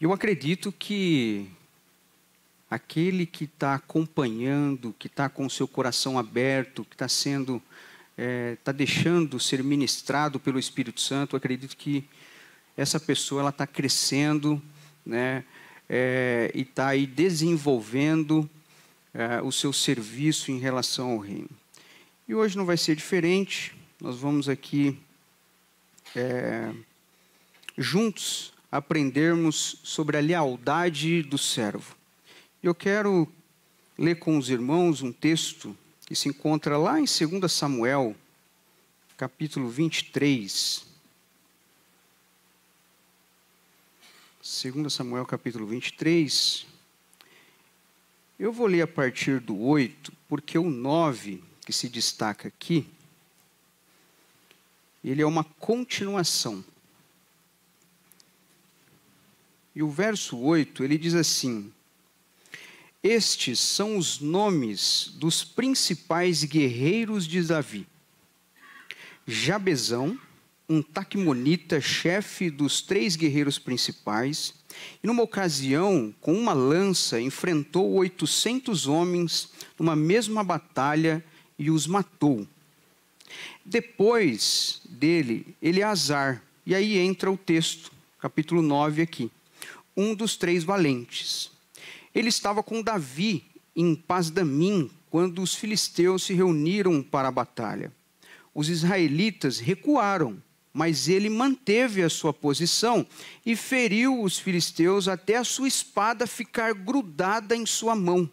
Eu acredito que aquele que está acompanhando, que está com o seu coração aberto, que está deixando ser ministrado pelo Espírito Santo, eu acredito que essa pessoa ela está crescendo, né, e está aí desenvolvendo o seu serviço em relação ao reino. E hoje não vai ser diferente. Nós vamos aqui juntos aprendermos sobre a lealdade do servo. Eu quero ler com os irmãos um texto que se encontra lá em 2 Samuel, capítulo 23. 2 Samuel, capítulo 23. Eu vou ler a partir do 8, porque o 9, que se destaca aqui, ele é uma continuação. E o verso 8, ele diz assim: estes são os nomes dos principais guerreiros de Davi. Jabezão, um taquimonita, chefe dos 3 guerreiros principais, e numa ocasião, com uma lança, enfrentou 800 homens numa mesma batalha e os matou. Depois dele, Eleazar, e aí entra o texto, capítulo 9 aqui, um dos 3 valentes. Ele estava com Davi em Pasdamim, quando os filisteus se reuniram para a batalha. Os israelitas recuaram, mas ele manteve a sua posição e feriu os filisteus até a sua espada ficar grudada em sua mão.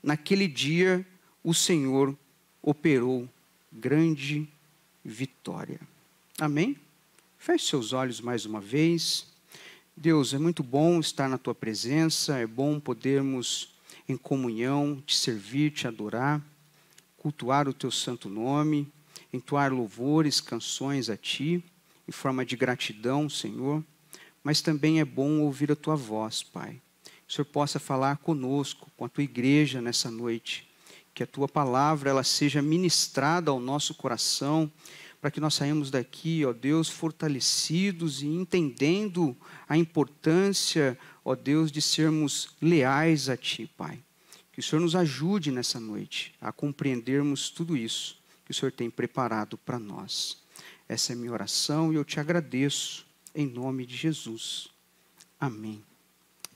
Naquele dia, o Senhor operou grande vitória. Amém? Feche seus olhos mais uma vez. Deus, é muito bom estar na Tua presença, é bom podermos em comunhão te servir, te adorar, cultuar o Teu santo nome, entoar louvores, canções a Ti, em forma de gratidão, Senhor, mas também é bom ouvir a Tua voz, Pai. Que o Senhor possa falar conosco, com a Tua igreja nessa noite, que a Tua palavra ela seja ministrada ao nosso coração, para que nós saímos daqui, ó Deus, fortalecidos e entendendo a importância, ó Deus, de sermos leais a Ti, Pai. Que o Senhor nos ajude nessa noite a compreendermos tudo isso que o Senhor tem preparado para nós. Essa é a minha oração e eu Te agradeço em nome de Jesus. Amém.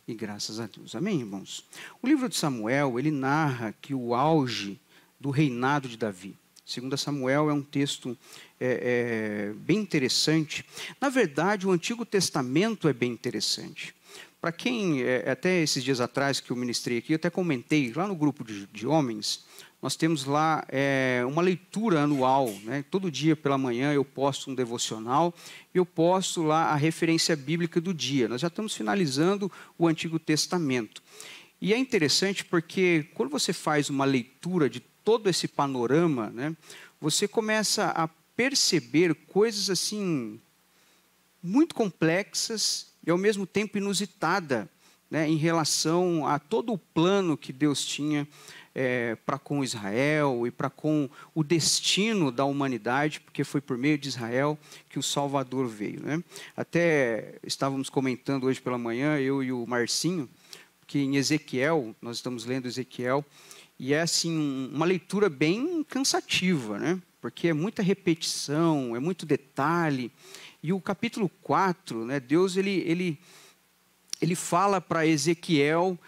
E graças a Deus. Amém, irmãos? O livro de Samuel, ele narra que o auge do reinado de Davi. 2 Samuel é um texto bem interessante. Na verdade, o Antigo Testamento é bem interessante. Para quem, até esses dias atrás que eu ministrei aqui, eu até comentei, lá no grupo de homens, nós temos lá uma leitura anual, né? Todo dia pela manhã eu posto um devocional e eu posto lá a referência bíblica do dia. Nós já estamos finalizando o Antigo Testamento. E é interessante porque quando você faz uma leitura de todo esse panorama, né, você começa a perceber coisas assim muito complexas e ao mesmo tempo inusitada, né, em relação a todo o plano que Deus tinha para com Israel e para com o destino da humanidade, porque foi por meio de Israel que o Salvador veio, né? Até estávamos comentando hoje pela manhã, eu e o Marcinho, que em Ezequiel, nós estamos lendo Ezequiel, e é assim, uma leitura bem cansativa, né? Porque é muita repetição, é muito detalhe. E o capítulo 4, né, Deus ele fala para Ezequiel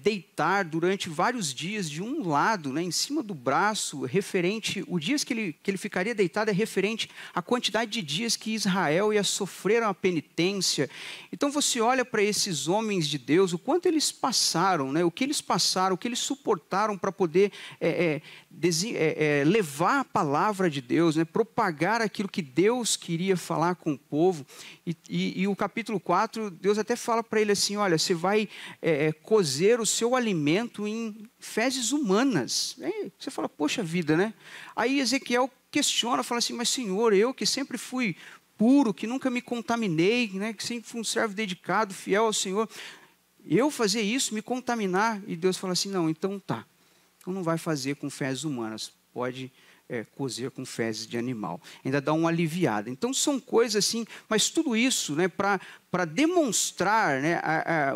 deitar durante vários dias de um lado, né, em cima do braço, referente, o dias que ele ficaria deitado é referente à quantidade de dias que Israel ia sofrer a penitência. Então você olha para esses homens de Deus, o quanto eles passaram, né, o que eles passaram, o que eles suportaram para poder levar a palavra de Deus, né, propagar aquilo que Deus queria falar com o povo. E o capítulo 4, Deus até fala para ele assim, olha, você vai cozer o seu alimento em fezes humanas. Você fala, poxa vida, né? Aí Ezequiel questiona, fala assim, mas Senhor, eu que sempre fui puro, que nunca me contaminei, né, que sempre fui um servo dedicado, fiel ao Senhor, eu fazer isso, me contaminar? E Deus fala assim, não, então tá, então não vai fazer com fezes humanas, pode cozer com fezes de animal. Ainda dá uma aliviada. Então são coisas assim, mas tudo isso, né, para demonstrar, né,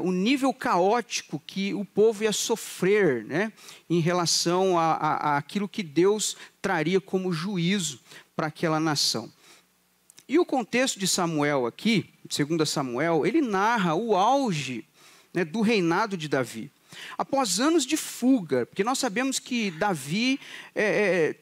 o nível caótico que o povo ia sofrer, né, em relação a aquilo que Deus traria como juízo para aquela nação. E o contexto de Samuel aqui, 2 Samuel, ele narra o auge, né, do reinado de Davi. Após anos de fuga, porque nós sabemos que Davi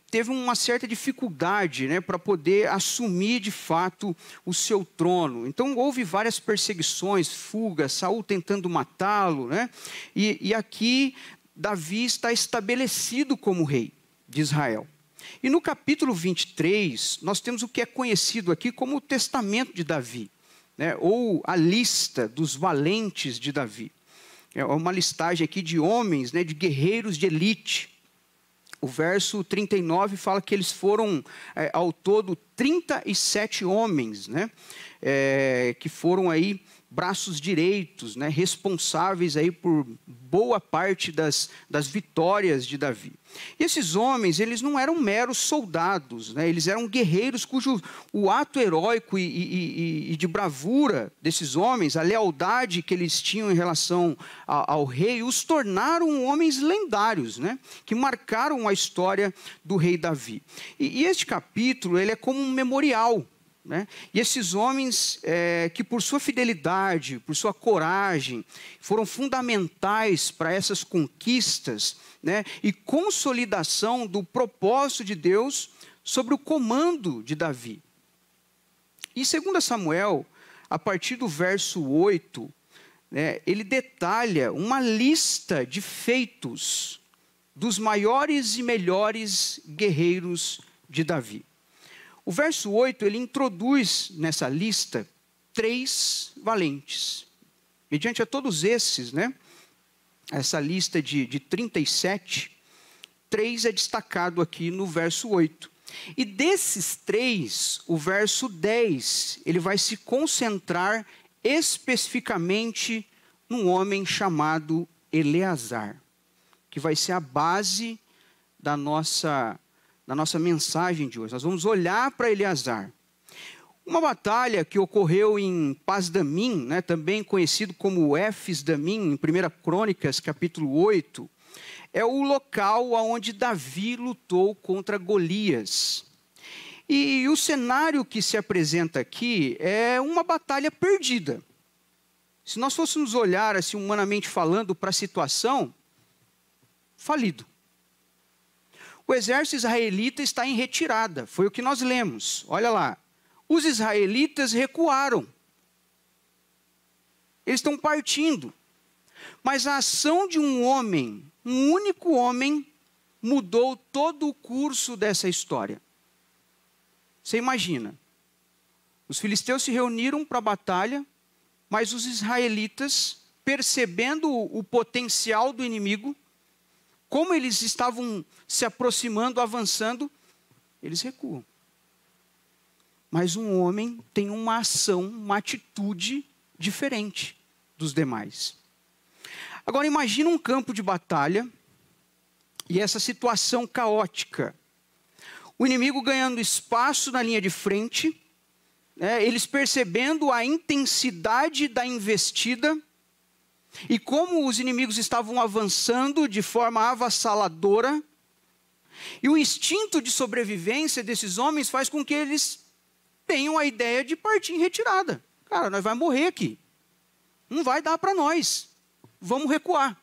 teve uma certa dificuldade, né, para poder assumir de fato o seu trono. Então houve várias perseguições, fugas, Saul tentando matá-lo, né? E aqui Davi está estabelecido como rei de Israel. E no capítulo 23, nós temos o que é conhecido aqui como o testamento de Davi, né, ou a lista dos valentes de Davi. É uma listagem aqui de homens, né, de guerreiros de elite. O verso 39 fala que eles foram, ao todo, 37 homens, né, que foram aí braços direitos, né, responsáveis aí por boa parte das vitórias de Davi. E esses homens, eles não eram meros soldados, né, eles eram guerreiros cujo o ato heróico e de bravura desses homens, a lealdade que eles tinham em relação ao rei, os tornaram homens lendários, né, que marcaram a história do rei Davi. E este capítulo, ele é como um memorial, né? E esses homens que por sua fidelidade, por sua coragem, foram fundamentais para essas conquistas, né, e consolidação do propósito de Deus sobre o comando de Davi. E 2 Samuel, a partir do verso 8, né, ele detalha uma lista de feitos dos maiores e melhores guerreiros de Davi. O verso 8, ele introduz nessa lista 3 valentes. Mediante a todos esses, né, essa lista de 37, 3 é destacado aqui no verso 8. E desses 3, o verso 10, ele vai se concentrar especificamente num homem chamado Eleazar, que vai ser a base da nossa mensagem de hoje. Nós vamos olhar para Eleazar. Uma batalha que ocorreu em Pas-Damim, né, também conhecido como Éfes-Damim, em 1 Crônicas, capítulo 8, é o local onde Davi lutou contra Golias. E o cenário que se apresenta aqui é uma batalha perdida. Se nós fôssemos olhar, assim, humanamente falando, para a situação, falido. O exército israelita está em retirada, foi o que nós lemos. Olha lá, os israelitas recuaram. Eles estão partindo. Mas a ação de um homem, um único homem, mudou todo o curso dessa história. Você imagina, os filisteus se reuniram para a batalha, mas os israelitas, percebendo o potencial do inimigo, como eles estavam se aproximando, avançando, eles recuam. Mas um homem tem uma ação, uma atitude diferente dos demais. Agora imagina um campo de batalha e essa situação caótica. O inimigo ganhando espaço na linha de frente, né, eles percebendo a intensidade da investida, e como os inimigos estavam avançando de forma avassaladora, e o instinto de sobrevivência desses homens faz com que eles tenham a ideia de partir em retirada. Cara, nós vamos morrer aqui. Não vai dar para nós. Vamos recuar.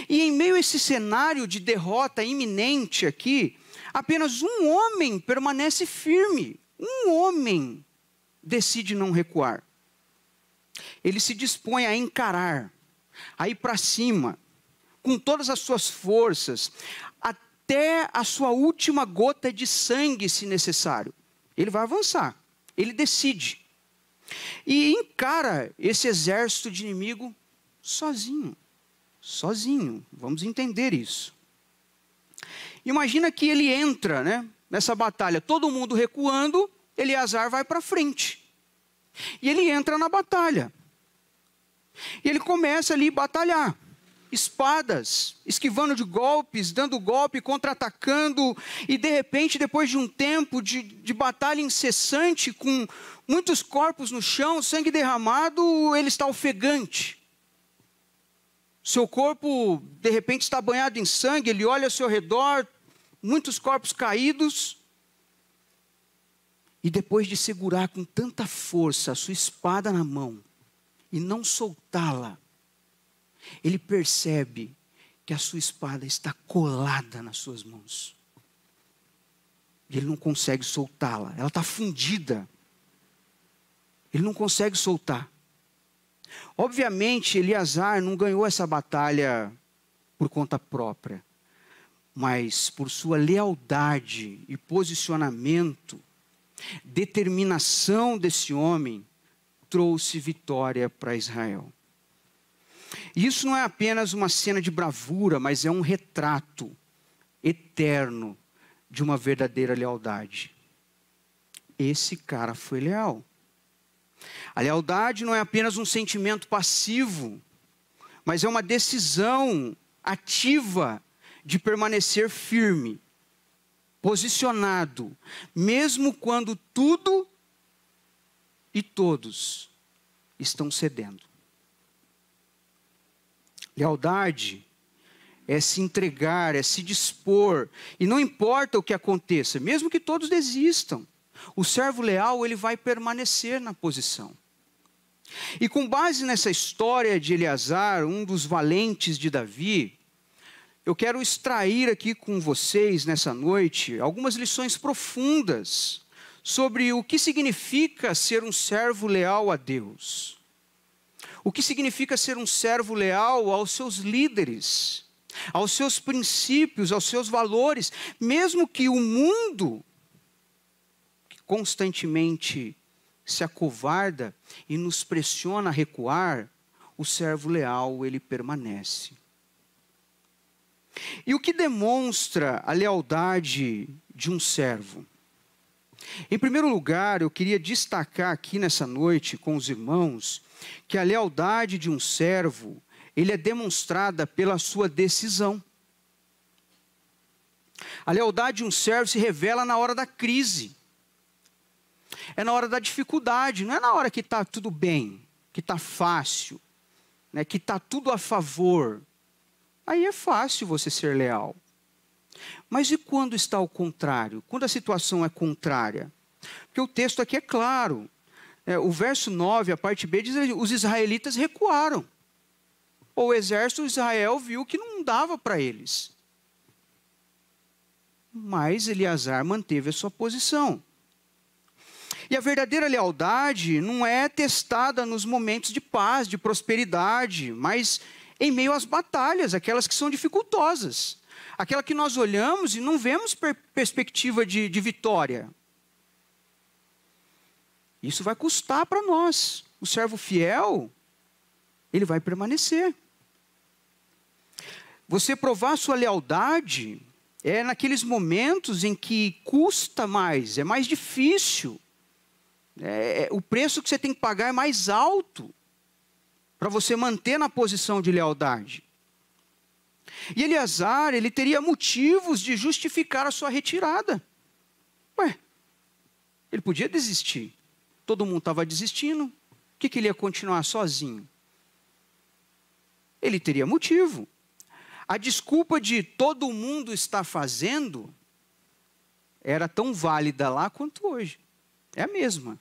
E em meio a esse cenário de derrota iminente aqui, apenas um homem permanece firme. Um homem decide não recuar. Ele se dispõe a encarar, a ir para cima, com todas as suas forças, até a sua última gota de sangue, se necessário. Ele vai avançar, ele decide. E encara esse exército de inimigo sozinho. Sozinho, vamos entender isso. Imagina que ele entra, né, nessa batalha, todo mundo recuando, Eleazar vai para frente. E ele entra na batalha. E ele começa ali a batalhar. espadas, esquivando de golpes, dando golpe, contra-atacando, e de repente, depois de um tempo de batalha incessante, com muitos corpos no chão, sangue derramado, ele está ofegante. Seu corpo, de repente, está banhado em sangue, ele olha ao seu redor, muitos corpos caídos, e depois de segurar com tanta força a sua espada na mão, e não soltá-la, ele percebe que a sua espada está colada nas suas mãos. E ele não consegue soltá-la, ela está fundida. Ele não consegue soltar. Obviamente, Eleazar não ganhou essa batalha por conta própria, mas por sua lealdade e posicionamento, determinação desse homem, trouxe vitória para Israel. E isso não é apenas uma cena de bravura, mas é um retrato eterno de uma verdadeira lealdade. Esse cara foi leal. A lealdade não é apenas um sentimento passivo, mas é uma decisão ativa de permanecer firme, posicionado, mesmo quando tudo e todos estão cedendo. Lealdade é se entregar, é se dispor, e não importa o que aconteça, mesmo que todos desistam, o servo leal ele vai permanecer na posição. E com base nessa história de Eleazar, um dos valentes de Davi, eu quero extrair aqui com vocês nessa noite algumas lições profundas sobre o que significa ser um servo leal a Deus. O que significa ser um servo leal aos seus líderes, aos seus princípios, aos seus valores, mesmo que o mundo constantemente se acovarda e nos pressiona a recuar, o servo leal, ele permanece. E o que demonstra a lealdade de um servo? Em primeiro lugar, eu queria destacar aqui nessa noite com os irmãos que a lealdade de um servo, ele é demonstrada pela sua decisão. A lealdade de um servo se revela na hora da crise. É na hora da dificuldade, não é na hora que está tudo bem, que está fácil, né, que está tudo a favor. Aí é fácil você ser leal. Mas e quando está ao contrário? Quando a situação é contrária? Porque o texto aqui é claro. O verso 9, a parte B, diz que os israelitas recuaram. O exército de Israel viu que não dava para eles. Mas Eleazar manteve a sua posição. E a verdadeira lealdade não é testada nos momentos de paz, de prosperidade, mas em meio às batalhas, aquelas que são dificultosas. Aquela que nós olhamos e não vemos perspectiva de vitória. Isso vai custar para nós. O servo fiel, ele vai permanecer. Você provar sua lealdade é naqueles momentos em que custa mais, é mais difícil. O preço que você tem que pagar é mais alto para você manter na posição de lealdade. E Eleazar, ele teria motivos de justificar a sua retirada. Ele podia desistir. Todo mundo estava desistindo. O que ele ia continuar sozinho? Ele teria motivo. A desculpa de todo mundo está fazendo era tão válida lá quanto hoje. É a mesma.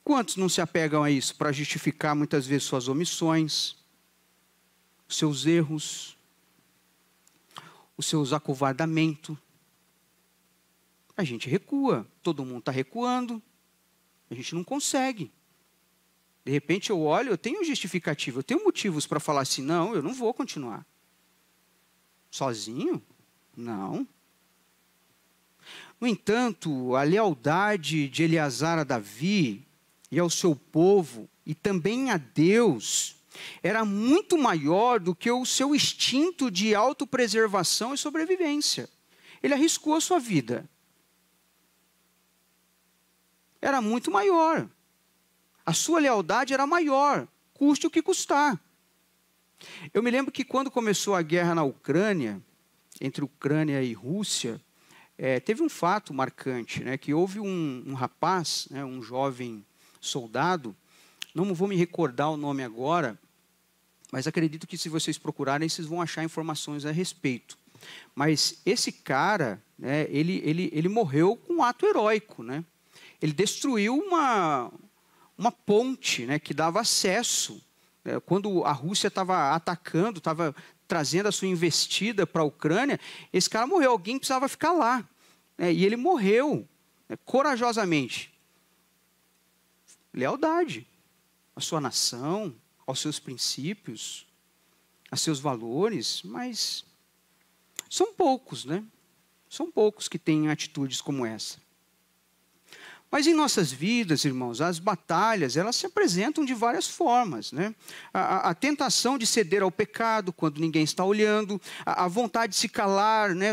Quantos não se apegam a isso para justificar muitas vezes suas omissões, seus erros, os seus acovardamentos? A gente recua, todo mundo está recuando, a gente não consegue. De repente eu olho, eu tenho justificativa, eu tenho motivos para falar assim, não, eu não vou continuar. Sozinho? Não. No entanto, a lealdade de Eleazar a Davi e ao seu povo, e também a Deus, era muito maior do que o seu instinto de autopreservação e sobrevivência. Ele arriscou a sua vida. Era muito maior. A sua lealdade era maior, custe o que custar. Eu me lembro que quando começou a guerra na Ucrânia, entre Ucrânia e Rússia, teve um fato marcante, né, que houve um rapaz, né, um jovem soldado, não vou me recordar o nome agora, mas acredito que se vocês procurarem, vocês vão achar informações a respeito. Mas esse cara, né, ele morreu com um ato heróico, né? Ele destruiu uma ponte, né, que dava acesso. Quando a Rússia estava atacando, estava trazendo a sua investida para a Ucrânia, esse cara morreu. Alguém precisava ficar lá, né, e ele morreu, né, corajosamente. Lealdade à sua nação, aos seus princípios, a seus valores, mas são poucos, né? São poucos que têm atitudes como essa. Mas em nossas vidas, irmãos, as batalhas, elas se apresentam de várias formas, né? A tentação de ceder ao pecado quando ninguém está olhando, a vontade de se calar, né?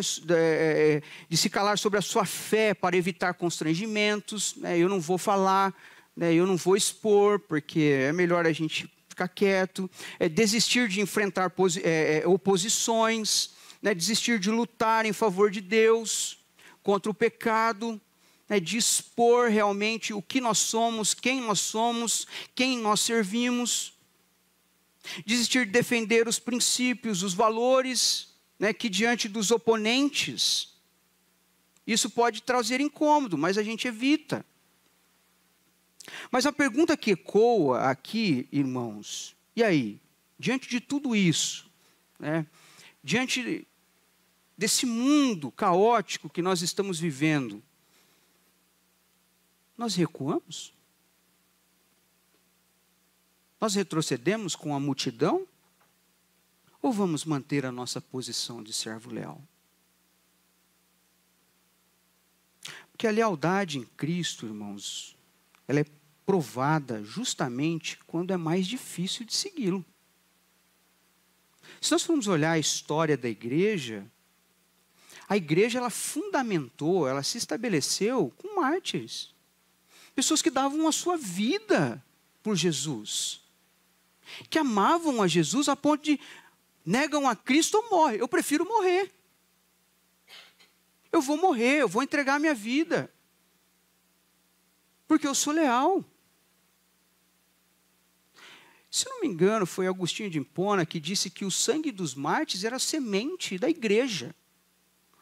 De se calar sobre a sua fé para evitar constrangimentos, né? Eu não vou falar, né? Eu não vou expor, porque é melhor a gente ficar quieto, desistir de enfrentar oposições, né? Desistir de lutar em favor de Deus, contra o pecado, de expor realmente o que nós somos, quem nós servimos, desistir de defender os princípios, os valores, né, que diante dos oponentes, isso pode trazer incômodo, mas a gente evita. Mas a pergunta que ecoa aqui, irmãos, e aí, diante de tudo isso, né, diante desse mundo caótico que nós estamos vivendo, nós recuamos? Nós retrocedemos com a multidão? Ou vamos manter a nossa posição de servo leal? Porque a lealdade em Cristo, irmãos, ela é provada justamente quando é mais difícil de segui-lo. Se nós formos olhar a história da igreja, a igreja ela fundamentou, ela se estabeleceu com mártires. Pessoas que davam a sua vida por Jesus. Que amavam a Jesus a ponto de negam a Cristo ou morrem. Eu prefiro morrer. Eu vou morrer, eu vou entregar a minha vida. Porque eu sou leal. Se não me engano, foi Agostinho de Hipona que disse que o sangue dos mártires era a semente da igreja.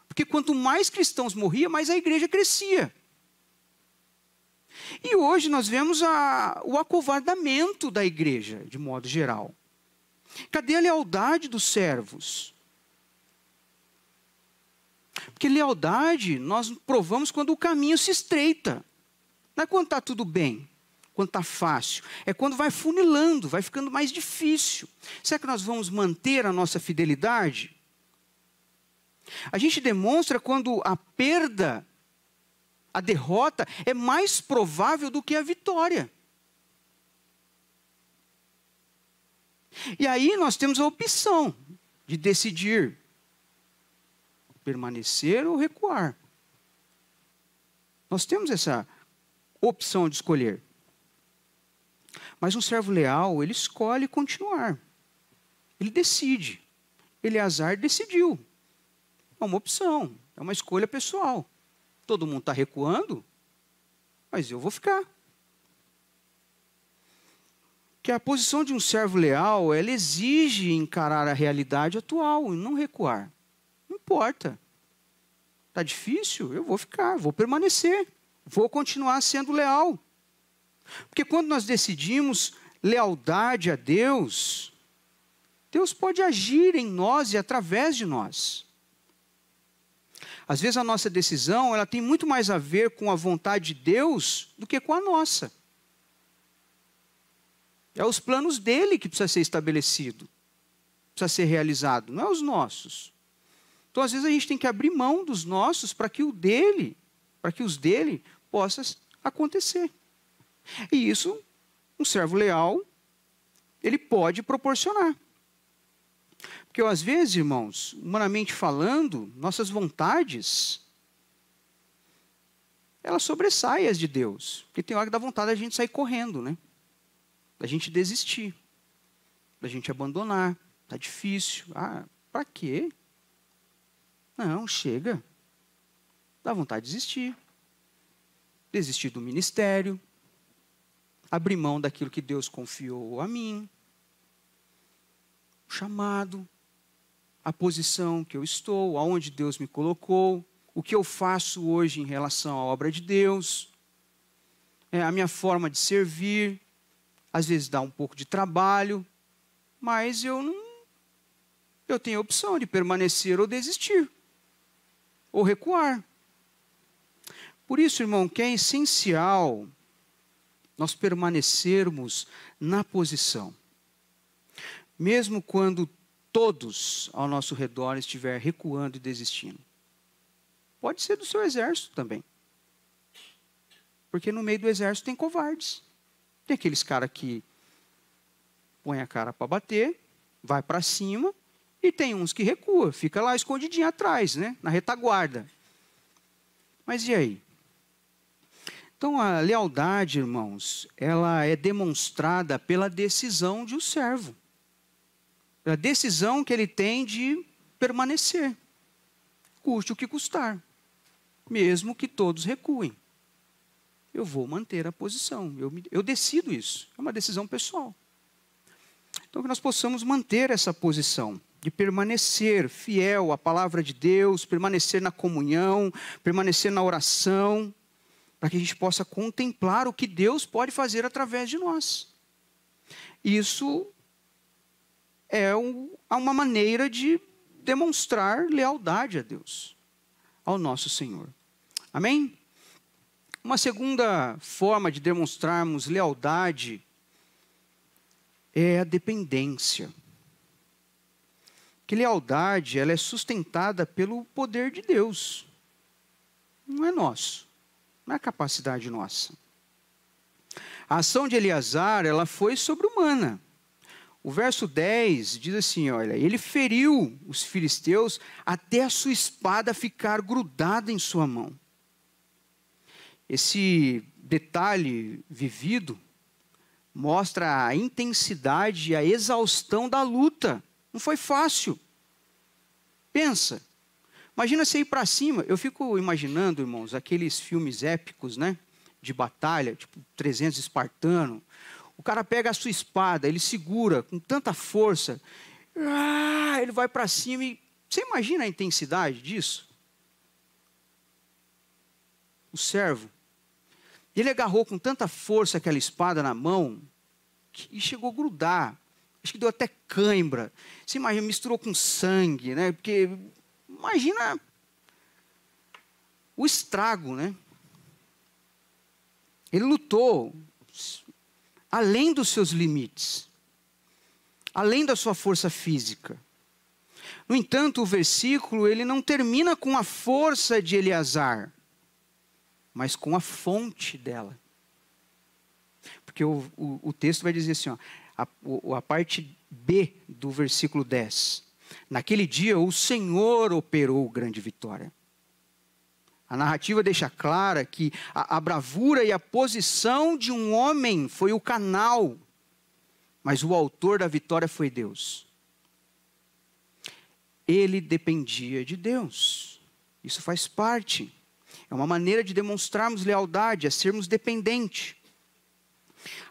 Porque quanto mais cristãos morriam, mais a igreja crescia. E hoje nós vemos o acovardamento da igreja, de modo geral. Cadê a lealdade dos servos? Porque lealdade nós provamos quando o caminho se estreita. Não é quando está tudo bem, quando está fácil. É quando vai funilando, vai ficando mais difícil. Será que nós vamos manter a nossa fidelidade? A gente demonstra quando a perda, a derrota é mais provável do que a vitória. E aí nós temos a opção de decidir permanecer ou recuar. Nós temos essa opção de escolher. Mas um servo leal, ele escolhe continuar. Ele decide. Eleazar decidiu. É uma opção, é uma escolha pessoal. Todo mundo está recuando, mas eu vou ficar. Que a posição de um servo leal, ela exige encarar a realidade atual e não recuar. Não importa. Está difícil? Eu vou ficar, vou permanecer. Vou continuar sendo leal. Porque quando nós decidimos lealdade a Deus, Deus pode agir em nós e através de nós. Às vezes a nossa decisão, ela tem muito mais a ver com a vontade de Deus do que com a nossa. É os planos dele que precisa ser estabelecido, precisa ser realizado, não é os nossos. Então, às vezes a gente tem que abrir mão dos nossos para que os dele possa acontecer. E isso, um servo leal, ele pode proporcionar. Porque às vezes, irmãos, humanamente falando, nossas vontades, elas sobressaem as de Deus. Porque tem hora que dá vontade da gente sair correndo, né? Da gente desistir, da gente abandonar, Está difícil. Ah, para quê? Não, chega. Dá vontade de desistir. Desistir do ministério. Abrir mão daquilo que Deus confiou a mim. O chamado. A posição que eu estou, aonde Deus me colocou. O que eu faço hoje em relação à obra de Deus. A minha forma de servir. Às vezes dá um pouco de trabalho. Mas eu tenho a opção de permanecer ou desistir. Ou recuar. Por isso, irmão, que é essencial nós permanecermos na posição. Mesmo quando todos ao nosso redor estiverem recuando e desistindo. Pode ser do seu exército também. Porque no meio do exército tem covardes. Tem aqueles caras que põem a cara para bater, vai para cima, e tem uns que recuam, fica lá escondidinho atrás, né, na retaguarda. Mas e aí? Então a lealdade, irmãos, ela é demonstrada pela decisão de um servo. Pela decisão que ele tem de permanecer. Custe o que custar. Mesmo que todos recuem. Eu vou manter a posição. Eu decido isso. É uma decisão pessoal. Então que nós possamos manter essa posição. De permanecer fiel à palavra de Deus. Permanecer na comunhão. Permanecer na oração. Para que a gente possa contemplar o que Deus pode fazer através de nós. Isso é uma maneira de demonstrar lealdade a Deus, ao nosso Senhor. Amém? Uma segunda forma de demonstrarmos lealdade é a dependência. Que lealdade, ela é sustentada pelo poder de Deus. Não é nosso. Não é capacidade nossa. A ação de Eleazar, ela foi sobre-humana. O verso 10 diz assim, olha, ele feriu os filisteus até a sua espada ficar grudada em sua mão. Esse detalhe vivido mostra a intensidade e a exaustão da luta. Não foi fácil. Pensa. Imagina você ir para cima. Eu fico imaginando, irmãos, aqueles filmes épicos, né? De batalha, tipo 300 espartano. O cara pega a sua espada, ele segura com tanta força. Ele vai para cima e... Você imagina a intensidade disso? O servo. Ele agarrou com tanta força aquela espada na mão e chegou a grudar. Acho que deu até cãibra. Você imagina, misturou com sangue, né? Porque... Imagina o estrago, né? Ele lutou além dos seus limites, além da sua força física. No entanto, o versículo ele não termina com a força de Eleazar, mas com a fonte dela. Porque o texto vai dizer assim, ó, a parte B do versículo 10. Naquele dia, o Senhor operou grande vitória. A narrativa deixa clara que a bravura e a posição de um homem foi o canal, mas o autor da vitória foi Deus. Ele dependia de Deus. Isso faz parte. É uma maneira de demonstrarmos lealdade, é sermos dependentes.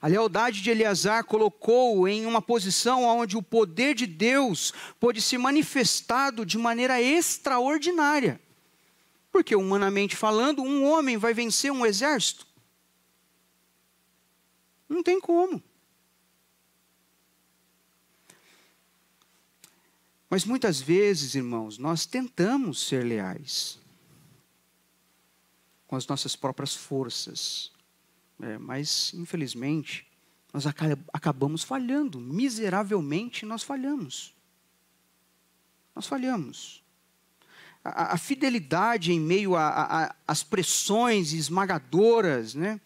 A lealdade de Eleazar colocou-o em uma posição onde o poder de Deus pôde ser manifestado de maneira extraordinária. Porque, humanamente falando, um homem vai vencer um exército? Não tem como. Mas muitas vezes, irmãos, nós tentamos ser leais com as nossas próprias forças. Mas, infelizmente, nós acabamos falhando. Miseravelmente, nós falhamos. Nós falhamos. A fidelidade em meio às pressões esmagadoras, né,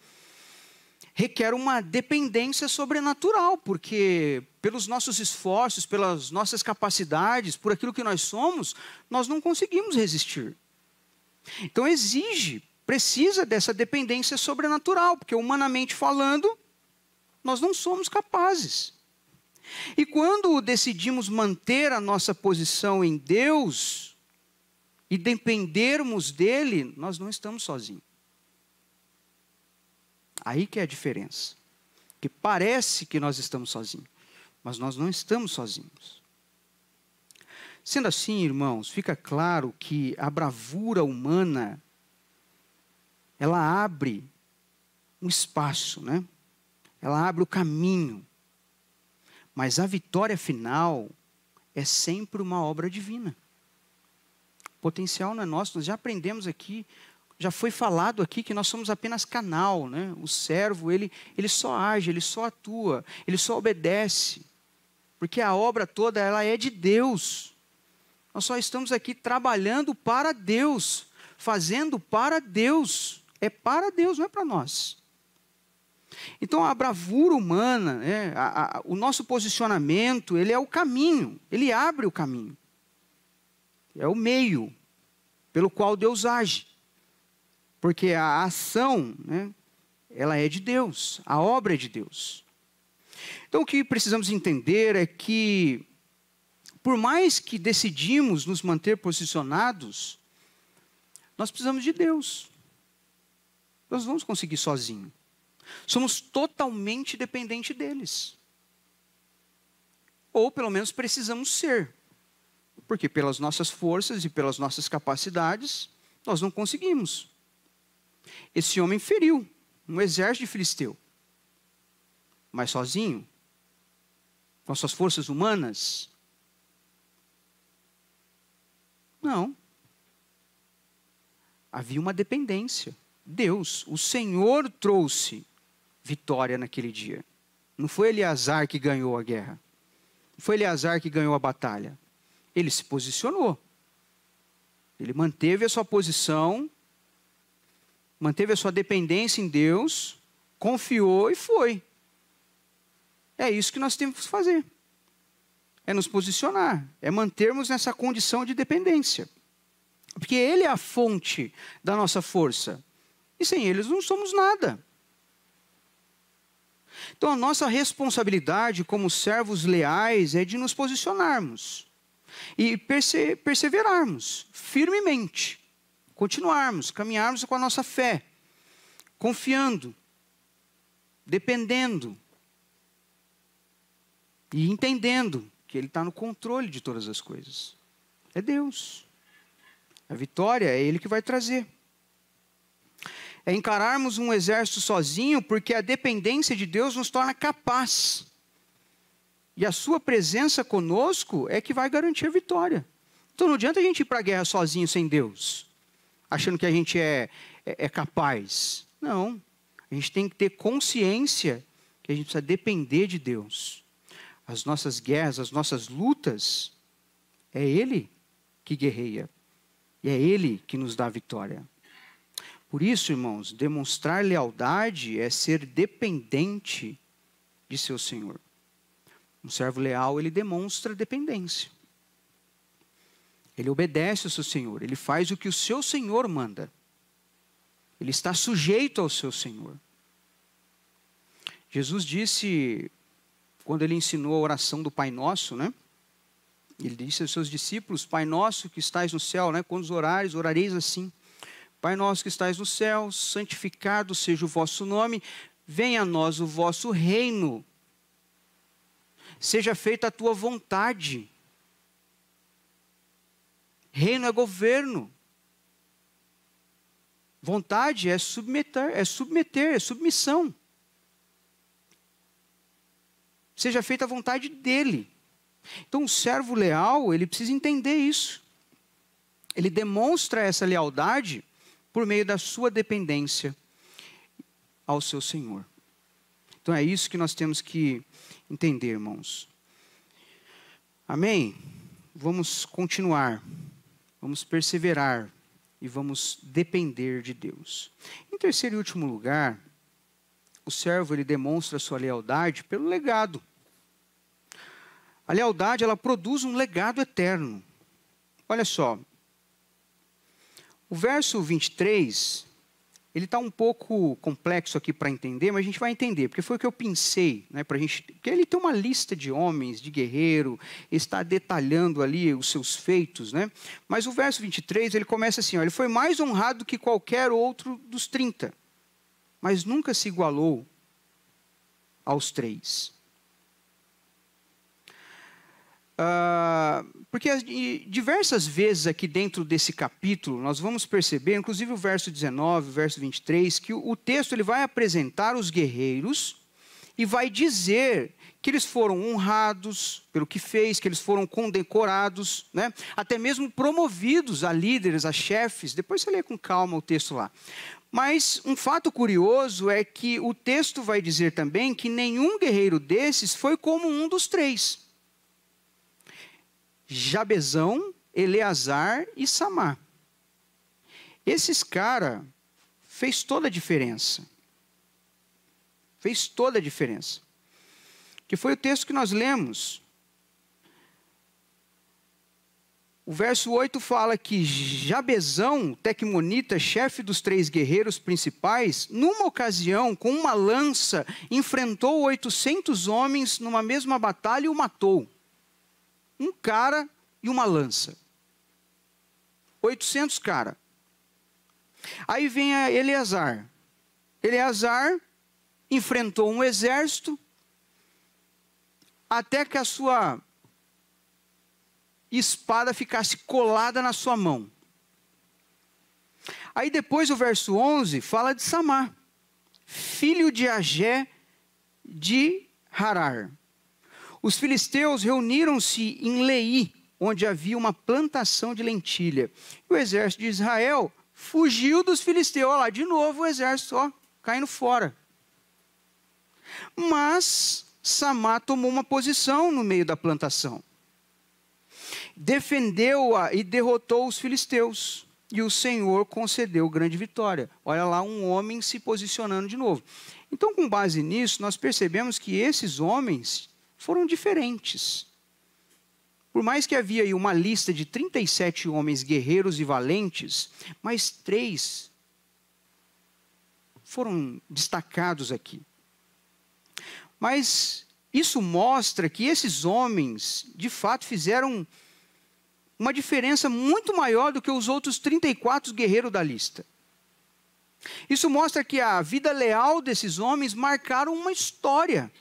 requer uma dependência sobrenatural, porque pelos nossos esforços, pelas nossas capacidades, por aquilo que nós somos, nós não conseguimos resistir. Então precisa dessa dependência sobrenatural, porque humanamente falando, nós não somos capazes. E quando decidimos manter a nossa posição em Deus e dependermos dele, nós não estamos sozinhos. Aí que é a diferença. Que parece que nós estamos sozinhos, mas nós não estamos sozinhos. Sendo assim, irmãos, fica claro que a bravura humana, ela abre um espaço, né? Ela abre o caminho. Mas a vitória final é sempre uma obra divina. O potencial não é nosso, nós já aprendemos aqui, já foi falado aqui que nós somos apenas canal, né? O servo, ele só age, ele só atua, ele só obedece. Porque a obra toda, ela é de Deus. Nós só estamos aqui trabalhando para Deus, fazendo para Deus. É para Deus, não é para nós. Então a bravura humana, né, o nosso posicionamento, ele é o caminho, ele abre o caminho. É o meio pelo qual Deus age. Porque a ação, né, ela é de Deus, a obra é de Deus. Então o que precisamos entender é que, por mais que decidimos nos manter posicionados, nós precisamos de Deus. Nós não vamos conseguir sozinhos. Somos totalmente dependentes deles. Ou pelo menos precisamos ser. Porque pelas nossas forças e pelas nossas capacidades, nós não conseguimos. Esse homem feriu um exército de filisteu. Mas sozinho, com as suas forças humanas, não. Havia uma dependência. Deus, o Senhor trouxe vitória naquele dia. Não foi Eleazar que ganhou a guerra. Não foi Eleazar que ganhou a batalha. Ele se posicionou. Ele manteve a sua posição, manteve a sua dependência em Deus, confiou e foi. É isso que nós temos que fazer. É nos posicionar, é mantermos nessa condição de dependência. Porque Ele é a fonte da nossa força. E sem Ele não somos nada. Então a nossa responsabilidade como servos leais é de nos posicionarmos. E perseverarmos firmemente. Continuarmos, caminharmos com a nossa fé. Confiando. Dependendo. E entendendo que Ele está no controle de todas as coisas. É Deus. A vitória é Ele que vai trazer. É encararmos um exército sozinho, porque a dependência de Deus nos torna capaz. E a sua presença conosco é que vai garantir a vitória. Então não adianta a gente ir para a guerra sozinho, sem Deus, achando que a gente é capaz. Não. A gente tem que ter consciência que a gente precisa depender de Deus. As nossas guerras, as nossas lutas, é Ele que guerreia. E é Ele que nos dá a vitória. Por isso, irmãos, demonstrar lealdade é ser dependente de seu Senhor. Um servo leal, ele demonstra dependência. Ele obedece ao seu Senhor, ele faz o que o seu Senhor manda. Ele está sujeito ao seu Senhor. Jesus disse, quando ele ensinou a oração do Pai Nosso, né? Ele disse aos seus discípulos: Pai Nosso que estais no céu, né? Quando orares, orareis assim. Pai nosso que estais no céu, santificado seja o vosso nome, venha a nós o vosso reino. Seja feita a tua vontade. Reino é governo. Vontade é submeter, é submissão. Seja feita a vontade dele. Então, o servo leal, ele precisa entender isso. Ele demonstra essa lealdade por meio da sua dependência ao seu Senhor. Então é isso que nós temos que entender, irmãos. Amém? Vamos continuar, vamos perseverar e vamos depender de Deus. Em terceiro e último lugar, o servo ele demonstra a sua lealdade pelo legado. A lealdade, ela produz um legado eterno. Olha só. O verso 23 Ele está um pouco complexo aqui para entender, mas a gente vai entender, porque foi o que eu pensei, né, para a gente. Porque ele tem uma lista de homens, de guerreiro, está detalhando ali os seus feitos, né? Mas o verso 23, ele começa assim: ó, ele foi mais honrado que qualquer outro dos 30, mas nunca se igualou aos 3. Porque diversas vezes aqui dentro desse capítulo, nós vamos perceber, inclusive o verso 19, o verso 23, que o texto ele vai apresentar os guerreiros e vai dizer que eles foram honrados pelo que fez, que eles foram condecorados, né? Até mesmo promovidos a líderes, a chefes. Depois você lê com calma o texto lá. Mas um fato curioso é que o texto vai dizer também que nenhum guerreiro desses foi como um dos 3. Jabezão, Eleazar e Samar. Esses caras fez toda a diferença. Fez toda a diferença. Que foi o texto que nós lemos. O verso 8 fala que Jabezão, tecmonita, chefe dos 3 guerreiros principais, numa ocasião, com uma lança, enfrentou 800 homens numa mesma batalha e o matou. Um cara e uma lança. 800 cara. Aí vem a Eleazar. Eleazar enfrentou um exército até que a sua espada ficasse colada na sua mão. Aí depois o verso 11 fala de Samar, filho de Agé de Harar. Os filisteus reuniram-se em Leí, onde havia uma plantação de lentilha. E o exército de Israel fugiu dos filisteus. Olha lá, de novo o exército, ó, caindo fora. Mas Samar tomou uma posição no meio da plantação. Defendeu-a e derrotou os filisteus. E o Senhor concedeu grande vitória. Olha lá, um homem se posicionando de novo. Então, com base nisso, nós percebemos que esses homens foram diferentes. Por mais que havia aí uma lista de 37 homens guerreiros e valentes, mas 3 foram destacados aqui. Mas isso mostra que esses homens, de fato, fizeram uma diferença muito maior do que os outros 34 guerreiros da lista. Isso mostra que a vida leal desses homens marcaram uma história.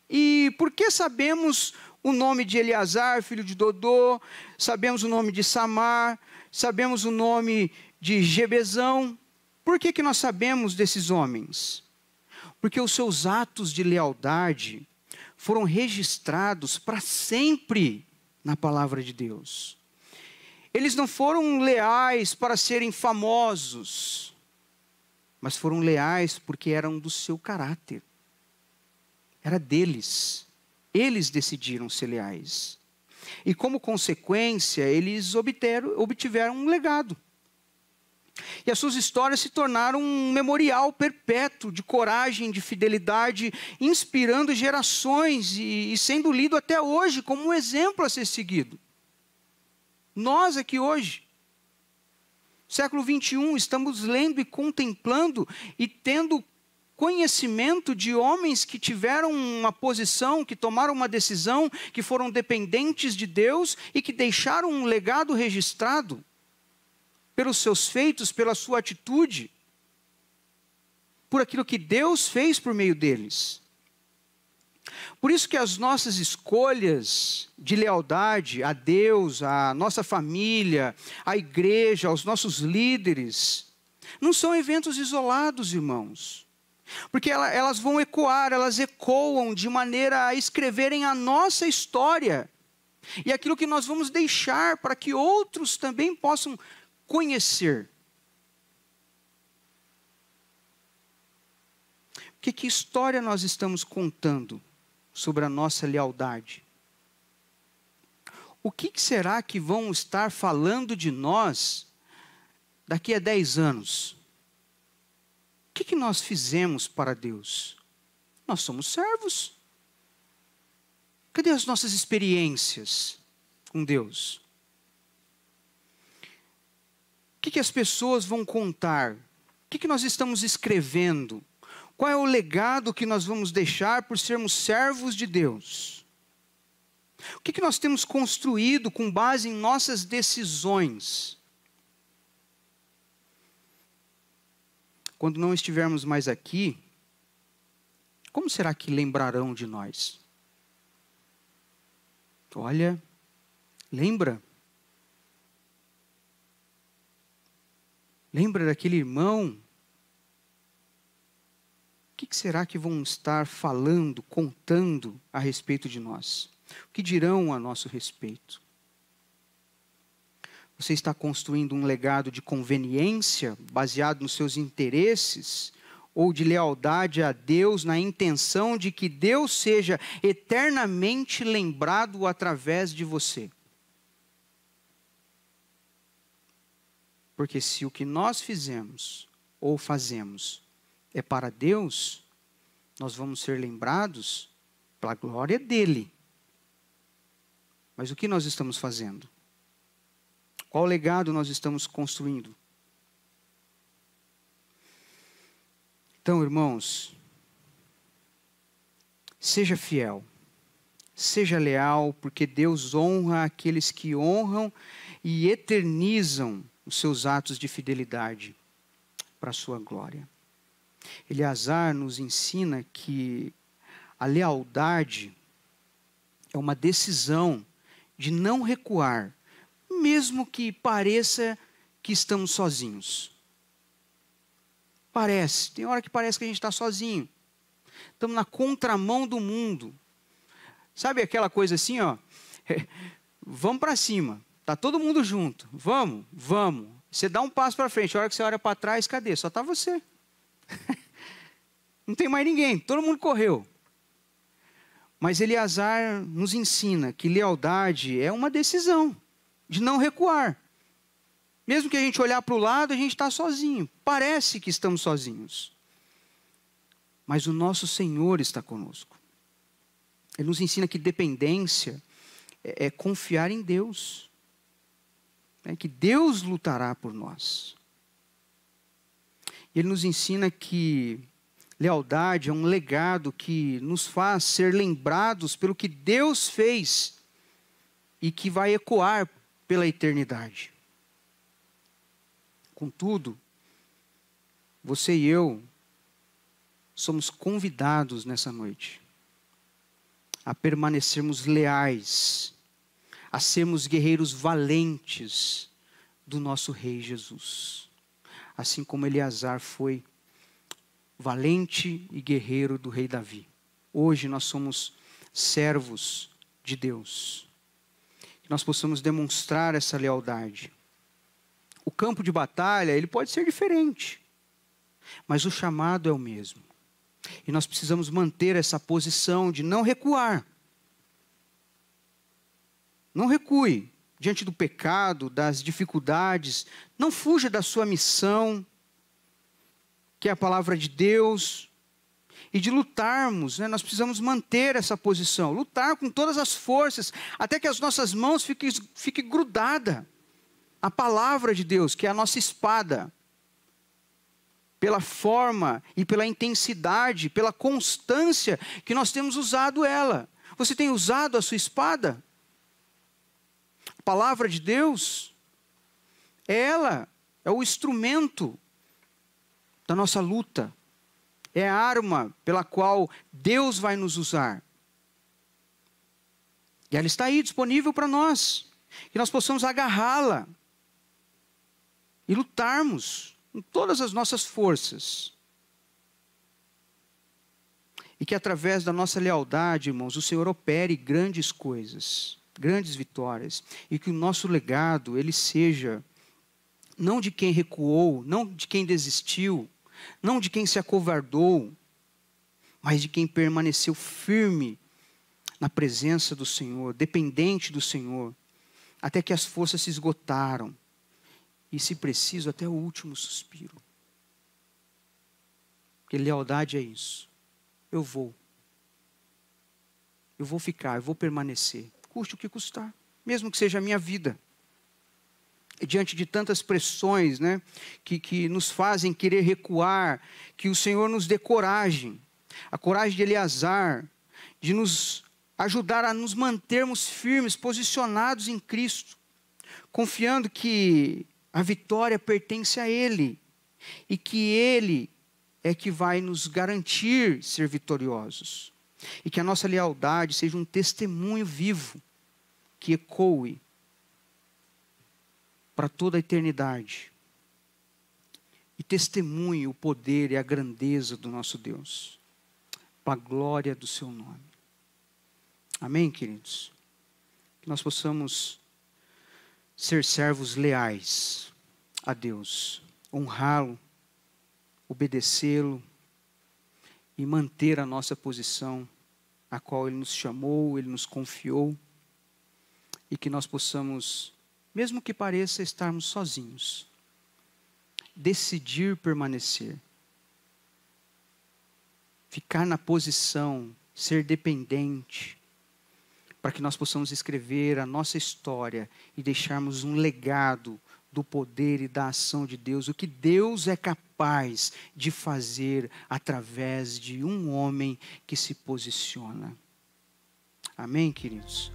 E por que sabemos o nome de Eleazar, filho de Dodô, sabemos o nome de Samar, sabemos o nome de Jabezão? Por que nós sabemos desses homens? Porque os seus atos de lealdade foram registrados para sempre na palavra de Deus. Eles não foram leais para serem famosos, mas foram leais porque eram do seu caráter. Era deles. Eles decidiram ser leais. E como consequência, eles obtiveram um legado. E as suas histórias se tornaram um memorial perpétuo de coragem, de fidelidade, inspirando gerações e sendo lido até hoje como um exemplo a ser seguido. Nós aqui hoje, século 21, estamos lendo e contemplando e tendo conhecimento de homens que tiveram uma posição, que tomaram uma decisão, que foram dependentes de Deus e que deixaram um legado registrado pelos seus feitos, pela sua atitude, por aquilo que Deus fez por meio deles. Por isso que as nossas escolhas de lealdade a Deus, à nossa família, à igreja, aos nossos líderes, não são eventos isolados, irmãos. Porque elas vão ecoar, elas ecoam de maneira a escreverem a nossa história. E aquilo que nós vamos deixar para que outros também possam conhecer. Porque que história nós estamos contando sobre a nossa lealdade? O que será que vão estar falando de nós daqui a 10 anos? O que nós fizemos para Deus? Nós somos servos. Cadê as nossas experiências com Deus? que as pessoas vão contar? O que nós estamos escrevendo? Qual é o legado que nós vamos deixar por sermos servos de Deus? O que nós temos construído com base em nossas decisões? Quando não estivermos mais aqui, como será que lembrarão de nós? Olha, lembra? Lembra daquele irmão? O que será que vão estar falando, contando a respeito de nós? O que dirão a nosso respeito? Você está construindo um legado de conveniência, baseado nos seus interesses, ou de lealdade a Deus, na intenção de que Deus seja eternamente lembrado através de você? Porque se o que nós fizemos ou fazemos é para Deus, nós vamos ser lembrados pela glória dele. Mas o que nós estamos fazendo? Qual legado nós estamos construindo? Então, irmãos, seja fiel, seja leal, porque Deus honra aqueles que honram e eternizam os seus atos de fidelidade para a sua glória. Eleazar nos ensina que a lealdade é uma decisão de não recuar, mesmo que pareça que estamos sozinhos. Tem hora que parece que a gente está sozinho. Estamos na contramão do mundo. Sabe aquela coisa assim, ó? Vamos para cima. Está todo mundo junto. Vamos. Você dá um passo para frente. A hora que você olha para trás, cadê? Só está você. Não tem mais ninguém. Todo mundo correu. Mas Eleazar nos ensina que lealdade é uma decisão de não recuar. Mesmo que a gente olhar para o lado, a gente está sozinho. Parece que estamos sozinhos. Mas o nosso Senhor está conosco. Ele nos ensina que dependência é confiar em Deus. Que Deus lutará por nós. Ele nos ensina que lealdade é um legado que nos faz ser lembrados pelo que Deus fez e que vai ecoar pela eternidade. Contudo, você e eu somos convidados nessa noite a permanecermos leais, a sermos guerreiros valentes do nosso Rei Jesus. Assim como Eleazar foi valente e guerreiro do Rei Davi. Hoje nós somos servos de Deus. Que nós possamos demonstrar essa lealdade. O campo de batalha, ele pode ser diferente, mas o chamado é o mesmo. E nós precisamos manter essa posição de não recuar. Não recue diante do pecado, das dificuldades. Não fuja da sua missão, que é a palavra de Deus. E de lutarmos, nós precisamos manter essa posição. Lutar com todas as forças, até que as nossas mãos fiquem grudadas. A palavra de Deus, que é a nossa espada, pela forma e pela intensidade, pela constância que nós temos usado ela. Você tem usado a sua espada? A palavra de Deus, ela é o instrumento da nossa luta. É a arma pela qual Deus vai nos usar. E ela está aí disponível para nós. Que nós possamos agarrá-la. E lutarmos com todas as nossas forças. E que através da nossa lealdade, irmãos, o Senhor opere grandes coisas, grandes vitórias. E que o nosso legado, ele seja não de quem recuou, não de quem desistiu, não de quem se acovardou, mas de quem permaneceu firme na presença do Senhor, dependente do Senhor, até que as forças se esgotaram. E, se preciso, até o último suspiro. Porque lealdade é isso. Eu vou ficar, eu vou permanecer. Custe o que custar. Mesmo que seja a minha vida. diante de tantas pressões, né, que nos fazem querer recuar, que o Senhor nos dê coragem, a coragem de Eleazar, de nos ajudar a nos mantermos firmes, posicionados em Cristo, confiando que a vitória pertence a Ele, e que Ele é que vai nos garantir ser vitoriosos. E que a nossa lealdade seja um testemunho vivo, que ecoe para toda a eternidade. E testemunhe o poder e a grandeza do nosso Deus, para a glória do seu nome. Amém, queridos? Que nós possamos ser servos leais a Deus, honrá-lo, obedecê-lo e manter a nossa posição, a qual Ele nos chamou, Ele nos confiou, e que nós possamos, mesmo que pareça estarmos sozinhos, decidir permanecer, ficar na posição, ser dependente, para que nós possamos escrever a nossa história e deixarmos um legado do poder e da ação de Deus, o que Deus é capaz de fazer através de um homem que se posiciona. Amém, queridos?